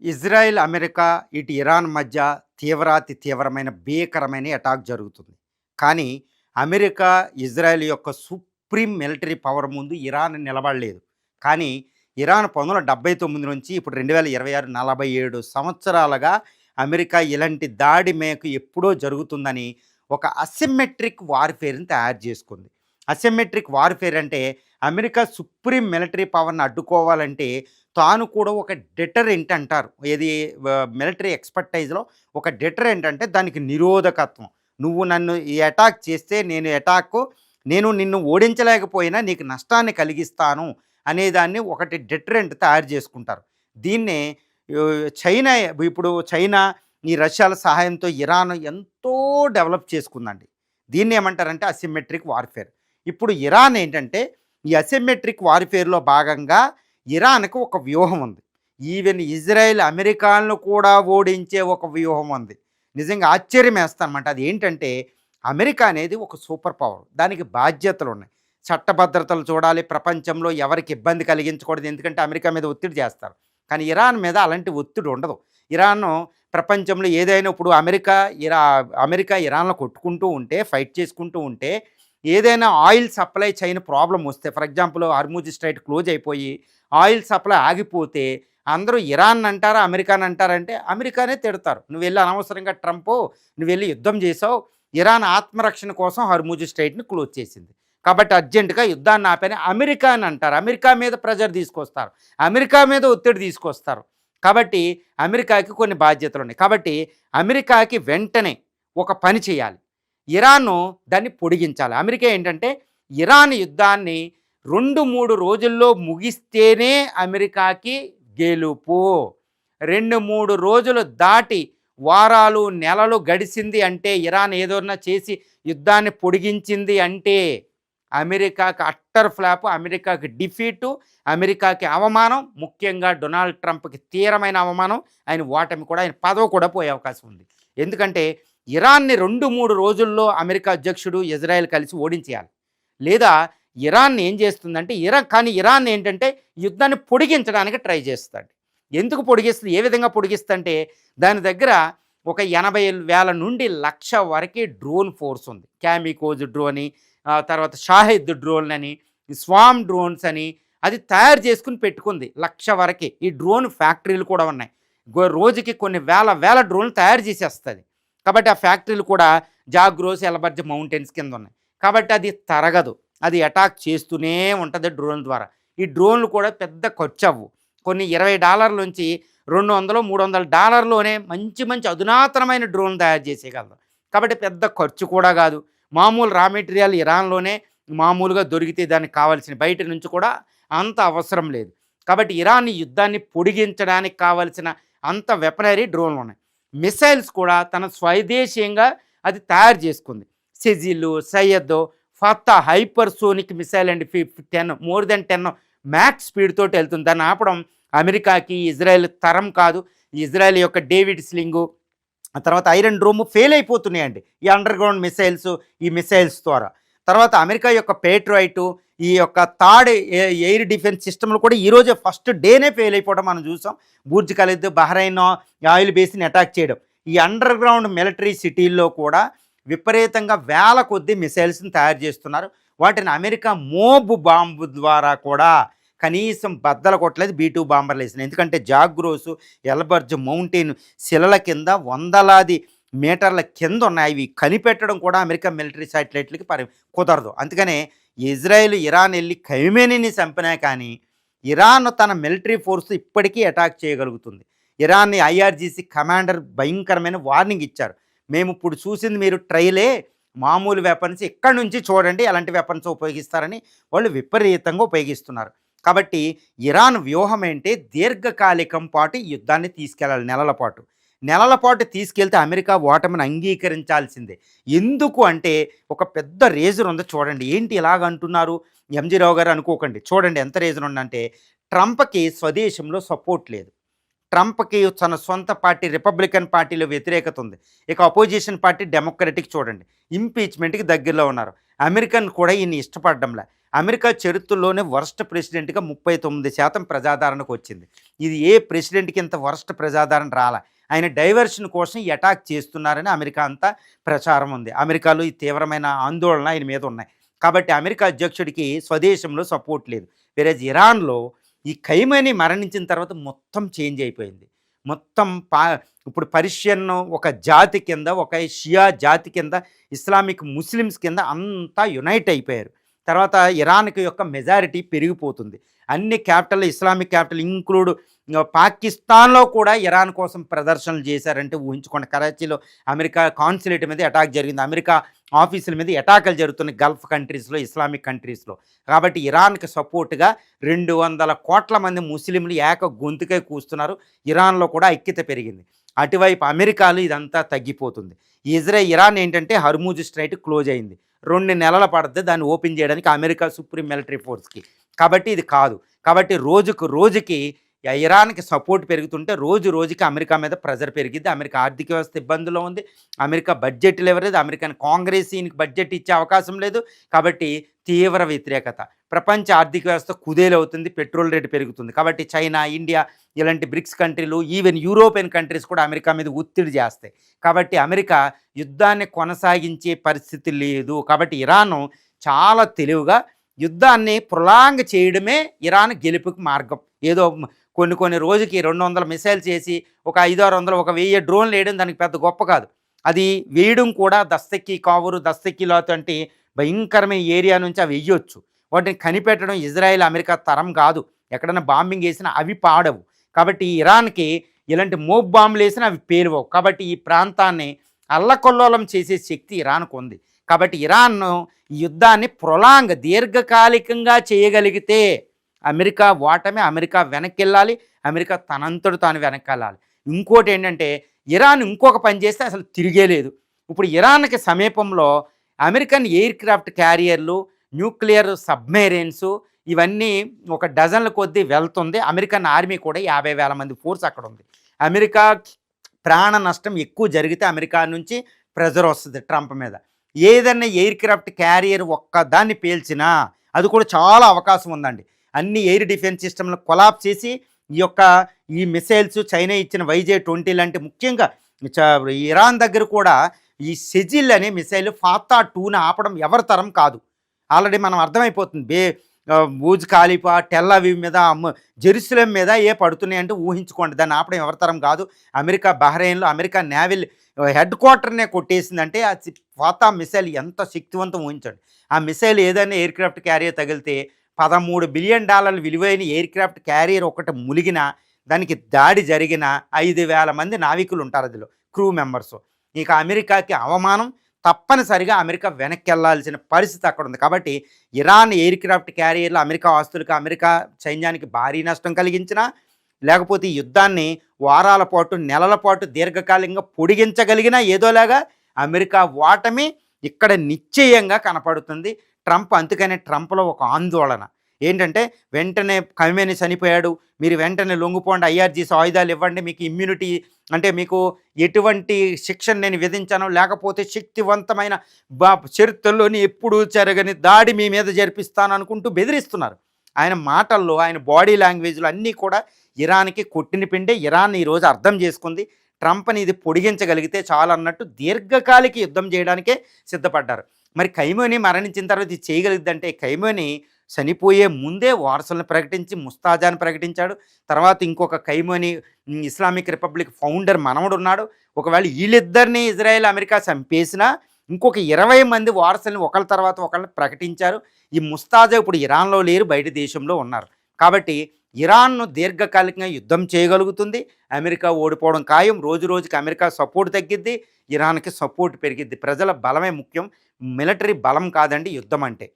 Israel, America, ఇటు Iran మధ్య తీవ్రాతి తీవ్రమైన భీకరమైన అటాక్ జరుగుతుంది. కానీ అమెరికా, ఇజ్రాయెల్ యొక్క సుప్రీం మిలిటరీ పవర్ ముందు ఇరాన్ నిలబడలేదు. కానీ ఇరాన్ 1979 నుంచి ఇప్పుడు 2026 47 సంవత్సరాలుగా అమెరికా ఇలాంటి దాడి మేకు ఎప్పుడో జరుగుతుందని ఒక అసిమెట్రిక్ వార్‌ఫేర్‌ని తయారు చేసుకుంది. అసిమెట్రిక్ వార్‌ఫేర్ అంటే అమెరికా సుప్రీం మిలిటరీ పవర్‌ని అడ్డుకోవాలంటే తాను కూడా ఒక డెటరెంట్ అంటారు. ఏది మిలిటరీ ఎక్స్‌పర్టైజ్‌లో ఒక డెటరెంట్ అంటే దానికి నిరోధకత్వం. నువ్వు నన్ను ఈ అటాక్ చేస్తే నేను నిన్ను ఓడించలేకపోయినా నీకు నష్టాన్ని కలిగిస్తాను అనేదాన్ని ఒకటి డెటరెంట్ తయారు చేసుకుంటారు. దీన్నే చైనా ఇప్పుడు చైనా ఈ రష్యాల సహాయంతో ఇరాన్ ఎంతో డెవలప్ చేసుకుందండి. దీన్నేమంటారంటే అసిమెట్రిక్ వార్‌ఫేర్. ఇప్పుడు ఇరాన్ ఏంటంటే ఈ అసిమెట్రిక్ వార్‌ఫేర్‌లో భాగంగా ఇరాన్‌కి ఒక వ్యూహం ఉంది. ఈవెన్ ఇజ్రాయెల్, అమెరికాలను కూడా ఓడించే ఒక వ్యూహం ఉంది. నిజంగా ఆశ్చర్యమేస్తనమాట. అదేంటంటే అమెరికా అనేది ఒక సూపర్ పవర్. దానికి బాధ్యతలున్నాయి. చట్టభద్రతలు చూడాలి, ప్రపంచంలో ఎవరికి ఇబ్బంది కలిగించకూడదు. ఎందుకంటే అమెరికా మీద ఒత్తిడి చేస్తారు. కానీ ఇరాన్ మీద అలాంటి ఒత్తిడి ఉండదు. ఇరాను ప్రపంచంలో ఏదైనా ఇప్పుడు అమెరికా ఇరాన్‌లో కొట్టుకుంటూ ఉంటే, ఫైట్ చేసుకుంటూ ఉంటే ఏదైనా ఆయిల్ సప్లై చైన్ ప్రాబ్లమ్ వస్తే, for example Hormuz straight close అయిపోయి ఆయిల్ సప్లై ఆగిపోతే అందరూ ఇరాన్ అంటారా, అమెరికాని అంటారంటే అమెరికానే తిడతారు. నువ్వెళ్ళి అనవసరంగా నువ్వెళ్ళి యుద్ధం చేసావు. ఇరాన్ ఆత్మరక్షణ కోసం హర్ముజ్ స్ట్రైట్‌ని క్లోజ్ చేసింది. కాబట్టి అర్జెంటుగా యుద్ధాన్ని ఆపని అమెరికా అని అంటారు. అమెరికా మీద ప్రెజర్ తీసుకొస్తారు. అమెరికా మీద ఒత్తిడి తీసుకొస్తారు. కాబట్టి అమెరికాకి కొన్ని బాధ్యతలున్నాయి. కాబట్టి అమెరికాకి వెంటనే ఒక పని చేయాలి. ఇరాను దాన్ని పొడిగించాలి. అమెరికా ఏంటంటే ఇరాన్ యుద్ధాన్ని 2, 3 రోజుల్లో ముగిస్తేనే అమెరికాకి గెలుపు. 2, 3 రోజులు దాటి వారాలు, నెలలు గడిచింది అంటే, ఇరాన్ ఏదైనా చేసి యుద్ధాన్ని పొడిగించింది అంటే అమెరికాకి అట్టర్ ఫ్లాపు, అమెరికాకి డిఫీటు, అమెరికాకి అవమానం, ముఖ్యంగా డొనాల్డ్ ట్రంప్‌కి తీవ్రమైన అవమానం. ఆయన ఓటమి కూడా, ఆయన పదవి కూడా పోయే అవకాశం ఉంది. ఎందుకంటే ఇరాన్‌ని 2, 3 రోజుల్లో అమెరికా అధ్యక్షుడు, ఇజ్రాయెల్ కలిసి ఓడించేయాలి. లేదా ఇరాన్ ఏం చేస్తుందంటే ఇరాన్ ఏంటంటే యుద్ధాన్ని పొడిగించడానికి ట్రై చేస్తాడు. ఎందుకు పొడిగిస్తుంది? ఏ విధంగా పొడిగిస్తుందంటే దాని దగ్గర ఒక 80,000 నుండి 1,00,000 వరకే డ్రోన్ ఫోర్స్ ఉంది. క్యామికోజ్ డ్రోన్, తర్వాత షాహిద్ డ్రోన్ అని, స్వామ్ డ్రోన్స్ అని అది తయారు చేసుకుని పెట్టుకుంది 1,00,000 వరకే. ఈ డ్రోన్ ఫ్యాక్టరీలు కూడా ఉన్నాయి. రోజుకి కొన్ని వేల డ్రోన్లు తయారు చేసేస్తుంది. కాబట్టి ఆ ఫ్యాక్టరీలు కూడా జాగ్రోస్, ఎలబర్జ్ మౌంటైన్స్ కింద ఉన్నాయి. కాబట్టి అది తరగదు. అది అటాక్ చేస్తూనే ఉంటుంది డ్రోన్ ద్వారా. ఈ డ్రోన్లు కూడా పెద్ద ఖర్చు అవ్వు. కొన్ని $20 నుంచి $200, $300లోనే మంచి అధునాతనమైన డ్రోన్ తయారు చేసేయగలరు. కాబట్టి పెద్ద ఖర్చు కూడా కాదు. మామూలు రా మెటీరియల్ ఇరాన్లోనే మామూలుగా దొరికితే దానికి కావాల్సిన బయట నుంచి కూడా అంత అవసరం లేదు. కాబట్టి ఇరాన్ యుద్ధాన్ని పొడిగించడానికి కావలసిన అంత వెపనరీ డ్రోన్లు ఉన్నాయి. మిసైల్స్ కూడా తన స్వదేశీయంగా అది తయారు చేసుకుంది. సెజిల్, సయ్యద్, ఫతా హైపర్సోనిక్ మిసైల్ అండి. 10 మోర్ దెన్ 10 మ్యాక్స్ స్పీడ్ తోటి వెళ్తుంది. దాన్ని ఆపడం అమెరికాకి, ఇజ్రాయెల్ తరం కాదు. ఇజ్రాయెల్ యొక్క డేవిడ్ స్లింగు, ఆ తర్వాత ఐరన్ డ్రోమ్ ఫెయిల్ అయిపోతున్నాయండి ఈ అండర్ గ్రౌండ్ ఈ మిసైల్స్ ద్వారా. తర్వాత అమెరికా యొక్క పేట్రాయిట్, ఈ యొక్క థర్డ్ ఎయిర్ డిఫెన్స్ సిస్టమ్లు కూడా ఈరోజే ఫస్ట్ డేనే ఫెయిల్ అయిపోవడం మనం చూసాం. బుర్జ్ ఖలీద్, బహ్రైన్ ఆయిల్ బేస్ని అటాక్ చేయడం. ఈ అండర్ గ్రౌండ్ మిలిటరీ సిటీల్లో కూడా విపరీతంగా వేల కొద్దీ మిసైల్స్ని తయారు చేస్తున్నారు. వాటిని అమెరికా మోబ్ బాంబు ద్వారా కూడా కనీసం బద్దలు కొట్టలేదు. B-2 బాంబర్లు వేసినాయి. ఎందుకంటే జాగ్రోసు, ఎల్బర్జ్ మౌంటైన్ శిలల కింద వందలాది మీటర్ల కింద ఉన్నాయి. ఇవి కనిపెట్టడం కూడా అమెరికా మిలిటరీ శాటిలైట్లకి కుదరదు. అందుకనే ఇజ్రాయెల్, ఇరాన్ వెళ్ళి ఖైమేనీని చంపినా కానీ ఇరాన్ తన మిలిటరీ ఫోర్స్ ఇప్పటికీ అటాక్ చేయగలుగుతుంది. ఇరాన్ని IRGC కమాండర్ భయంకరమైన వార్నింగ్ ఇచ్చారు. మేము ఇప్పుడు చూసింది మీరు ట్రైలే, మామూలు వెపన్స్ ఇక్కడి నుంచి చూడండి ఎలాంటి వెపన్స్ ఉపయోగిస్తారని వాళ్ళు విపరీతంగా ఉపయోగిస్తున్నారు. కాబట్టి ఇరాన్ వ్యూహం ఏంటి, దీర్ఘకాలికం పాటు యుద్ధాన్ని తీసుకెళ్ళాలి. నెలల పాటు తీసుకెళ్తే అమెరికా ఓటమిని అంగీకరించాల్సిందే. ఎందుకు అంటే ఒక పెద్ద రీజన్ ఉంది చూడండి. ఏంటి ఇలాగ అంటున్నారు MG రావు గారు అనుకోకండి. చూడండి ఎంత రీజన్ ఉందంటే, ట్రంప్కి స్వదేశంలో సపోర్ట్ లేదు. ట్రంప్కి తన సొంత పార్టీ రిపబ్లికన్ పార్టీలో వ్యతిరేకత ఉంది. ఇక అపోజిషన్ పార్టీ డెమోక్రటిక్ చూడండి ఇంపీచ్మెంట్కి దగ్గరలో ఉన్నారు. అమెరికన్ కూడా ఈయన్ని ఇష్టపడడంలే. అమెరికా చరిత్రలోనే వరస్ట్ ప్రెసిడెంట్‌గా 39% ప్రజాదరణకు వచ్చింది. ఇది ఏ ప్రెసిడెంట్‌కి ఇంత వరస్ట్ ప్రజాదరణ రాలా. ఆయన డైవర్షన్ కోసం ఈ అటాక్ చేస్తున్నారని అమెరికా అంతా ప్రచారం ఉంది. అమెరికాలో ఈ తీవ్రమైన ఆందోళన ఆయన మీద ఉన్నాయి. కాబట్టి అమెరికా అధ్యక్షుడికి స్వదేశంలో సపోర్ట్ లేదు. వేరేజ్ ఇరాన్‌లో ఈ ఖైమనీ మరణించిన తర్వాత మొత్తం చేంజ్ అయిపోయింది. మొత్తం ఇప్పుడు పర్షియన్ ఒక జాతి కింద, ఒక షియా జాతి కింద, ఇస్లామిక్ ముస్లిమ్స్ కింద అంతా యునైట్ అయిపోయారు. తర్వాత ఇరాన్‌కి యొక్క మెజారిటీ పెరిగిపోతుంది. అన్ని క్యాపిటల్, ఇస్లామిక్ క్యాపిటల్ ఇంక్లూడ్ పాకిస్తాన్‌లో కూడా ఇరాన్ కోసం ప్రదర్శనలు చేశారంటే ఊహించుకోండి. కరాచీలో అమెరికా కాన్సులేట్ మీద అటాక్ జరిగింది. అమెరికా ఆఫీసుల మీద అటాకులు జరుగుతున్నాయి గల్ఫ్ కంట్రీస్‌లో, ఇస్లామిక్ కంట్రీస్‌లో. కాబట్టి ఇరాన్‌కి సపోర్ట్‌గా 200 కోట్ల మంది ముస్లింలు ఏక గొంతుకై కూస్తున్నారు. ఇరాన్‌లో కూడా ఐక్యత పెరిగింది. అటువైపు అమెరికాలో ఇదంతా తగ్గిపోతుంది. ఇరాన్ ఏంటంటే హర్మూజ్ స్ట్రైట్ క్లోజ్ అయింది. 2 నెలలు పడుతుంది దాన్ని ఓపెన్ చేయడానికి అమెరికా సుప్రీం మిలిటరీ ఫోర్స్‌కి. కాబట్టి ఇది కాదు. కాబట్టి రోజుకు రోజుకి ఇరాన్‌కి సపోర్ట్ పెరుగుతుంటే రోజు రోజుకి అమెరికా మీద ప్రెజర్ పెరిగిద్ది. అమెరికా ఆర్థిక వ్యవస్థ ఇబ్బందుల్లో ఉంది. అమెరికా బడ్జెట్లు ఇవ్వలేదు. అమెరికన్ కాంగ్రెస్ ఈయనకి బడ్జెట్ ఇచ్చే అవకాశం లేదు. కాబట్టి తీవ్ర వ్యతిరేకత. ప్రపంచ ఆర్థిక వ్యవస్థ కుదేలవుతుంది. పెట్రోల్ రేటు పెరుగుతుంది. కాబట్టి చైనా, ఇండియా ఇలాంటి బ్రిక్స్ కంట్రీలు, ఈవెన్ యూరోపియన్ కంట్రీస్ కూడా అమెరికా మీద ఒత్తిడి చేస్తాయి. కాబట్టి అమెరికా యుద్ధాన్ని కొనసాగించే పరిస్థితి లేదు. కాబట్టి ఇరాన్ చాలా తెలివిగా యుద్ధాన్ని ప్రొలాంగ్ చేయడమే ఇరాన్ గెలుపుకి మార్గం. ఏదో కొన్ని రోజుకి 200 మిసైల్స్ చేసి ఒక 500-600 ఒక 1000 డ్రోన్లు వేయడం దానికి పెద్ద గొప్ప కాదు. అది వేయడం కూడా దస్తకి కావురు, దస్తకి లాతు అంటే భయంకరమైన ఏరియా నుంచి అవి వెయ్యొచ్చు. వాటిని కనిపెట్టడం ఇజ్రాయెల్, అమెరికా తరం కాదు. ఎక్కడైనా బాంబింగ్ వేసినా అవి పాడవు. కాబట్టి ఇరాన్కి ఇలాంటి మోబ్ బాంబులు వేసినా అవి పేలువవు. కాబట్టి ఈ ప్రాంతాన్ని అల్లకొల్లోలం చేసే శక్తి ఇరాన్కు ఉంది. కాబట్టి ఇరాన్ ఈ యుద్ధాన్ని దీర్ఘకాలికంగా చేయగలిగితే అమెరికా ఓటమి, అమెరికా వెనక్కి అమెరికా తనంతడు తాను వెనక్కి. ఇంకోటి ఏంటంటే ఇరాన్ ఇంకొక పని చేస్తే అసలు తిరిగే లేదు. ఇప్పుడు ఇరాన్కి సమీపంలో అమెరికన్ ఎయిర్ క్రాఫ్ట్ క్యారియర్లు, న్యూక్లియర్ సబ్మెరైన్స్ ఇవన్నీ ఒక డజన్ల కొద్దీ వెళ్తుంది. అమెరికన్ ఆర్మీ కూడా 50,000 మంది ఫోర్స్ అక్కడ ఉంది. అమెరికా ప్రాణ నష్టం ఎక్కువ జరిగితే అమెరికా నుంచి ప్రెజర్ వస్తుంది ట్రంప్ మీద. ఏదన్నా ఎయిర్ క్రాఫ్ట్ క్యారియర్ ఒక్కదాన్ని పేల్చినా అది కూడా చాలా అవకాశం ఉందండి. అన్ని ఎయిర్ డిఫెన్స్ సిస్టమ్లు కొలాప్స్ చేసి ఈ మిసైల్స్ చైనా ఇచ్చిన YJ-20 లాంటి ముఖ్యంగా ఇరాన్ దగ్గర కూడా ఈ సెజిల్ అనే మిసైల్ ఫాతా 2ని ఆపడం ఎవరి తరం కాదు. ఆల్రెడీ మనం అర్థమైపోతుంది. బూజ్ ఖాలిఫా, టెల్ అవీవ్ మీద, జెరూసలేం మీద పడుతున్నాయంటే ఊహించుకోండి. దాన్ని ఆపడం ఎవరి తరం కాదు. అమెరికా బహ్రెయిన్లో అమెరికా నేవల్ హెడ్ క్వార్టర్నే కొట్టేసిందంటే ఆ ఫాతా మిసైల్ ఎంత శక్తివంతం ఊహించండి. ఆ మిసైల్ ఏదైనా ఎయిర్ క్రాఫ్ట్ క్యారియర్ తగిలితే $13 బిలియన్ విలువైన ఎయిర్ క్రాఫ్ట్ క్యారియర్ ఒకటి ములిగిన దానికి దాడి జరిగిన 5,000 మంది నావికులు ఉంటారు అందులో, క్రూ మెంబర్స్. ఇక అమెరికాకి అవమానం. తప్పనిసరిగా అమెరికా వెనక్కి వెళ్లాల్సిన పరిస్థితి అక్కడ ఉంది. కాబట్టి ఇరాన్ ఎయిర్ క్రాఫ్ట్ క్యారియర్లు అమెరికా ఆస్తులకు, అమెరికా సైన్యానికి భారీ నష్టం కలిగించినా, లేకపోతే ఈ యుద్ధాన్ని వారాల పాటు, నెలల పాటు దీర్ఘకాలికంగా పొడిగించగలిగినా ఏదోలాగా అమెరికా ఓటమి ఇక్కడ నిశ్చయంగా కనపడుతుంది. ట్రంప్ అందుకనే ట్రంప్లో ఒక ఆందోళన ఏంటంటే, వెంటనే ఖమేనీ చనిపోయాడు, మీరు వెంటనే లొంగిపోండి, IRGC ఆయుధాలు ఇవ్వండి, మీకు ఇమ్యూనిటీ అంటే మీకు ఎటువంటి శిక్షణ నేను విధించాను, లేకపోతే శక్తివంతమైన చరిత్రలోని ఎప్పుడూ జరగని దాడి మీ మీద జరిపిస్తాను అనుకుంటూ బెదిరిస్తున్నారు. ఆయన మాటల్లో, ఆయన బాడీ లాంగ్వేజ్లో అన్నీ కూడా ఇరాన్కి కొట్టిన పిండే. ఇరాన్ ఈరోజు అర్థం చేసుకుంది ట్రంప్ని ఇది పొడిగించగలిగితే చాలు అన్నట్టు దీర్ఘకాలిక యుద్ధం చేయడానికే సిద్ధపడ్డారు. మరి ఖైమనీ మరణించిన తర్వాత ఇది చేయగలిగిద్దంటే, ఖైమనీ చనిపోయే ముందే వారసులను ప్రకటించి ముస్తాజాని ప్రకటించాడు. తర్వాత ఇంకొక ఖైమనీ ఇస్లామిక్ రిపబ్లిక్ ఫౌండర్ మనవడు ఉన్నాడు. ఒకవేళ వీళ్ళిద్దరినీ ఇజ్రాయెల్, అమెరికా చంపేసినా ఇంకొక 20 మంది వారసులను ఒకళ్ళ తర్వాత ఒకళ్ళని ప్రకటించారు. ఈ ముస్తాజా ఇప్పుడు ఇరాన్లో లేరు, బయట దేశంలో ఉన్నారు. కాబట్టి ఇరాన్ను దీర్ఘకాలికంగా యుద్ధం చేయగలుగుతుంది. అమెరికా ఓడిపోవడం ఖాయం. రోజు రోజుకి అమెరికా సపోర్ట్ తగ్గిద్ది, ఇరాన్కి సపోర్ట్ పెరిగిద్ది. ప్రజల బలమే ముఖ్యం, మిలిటరీ బలం కాదండి యుద్ధం అంటే.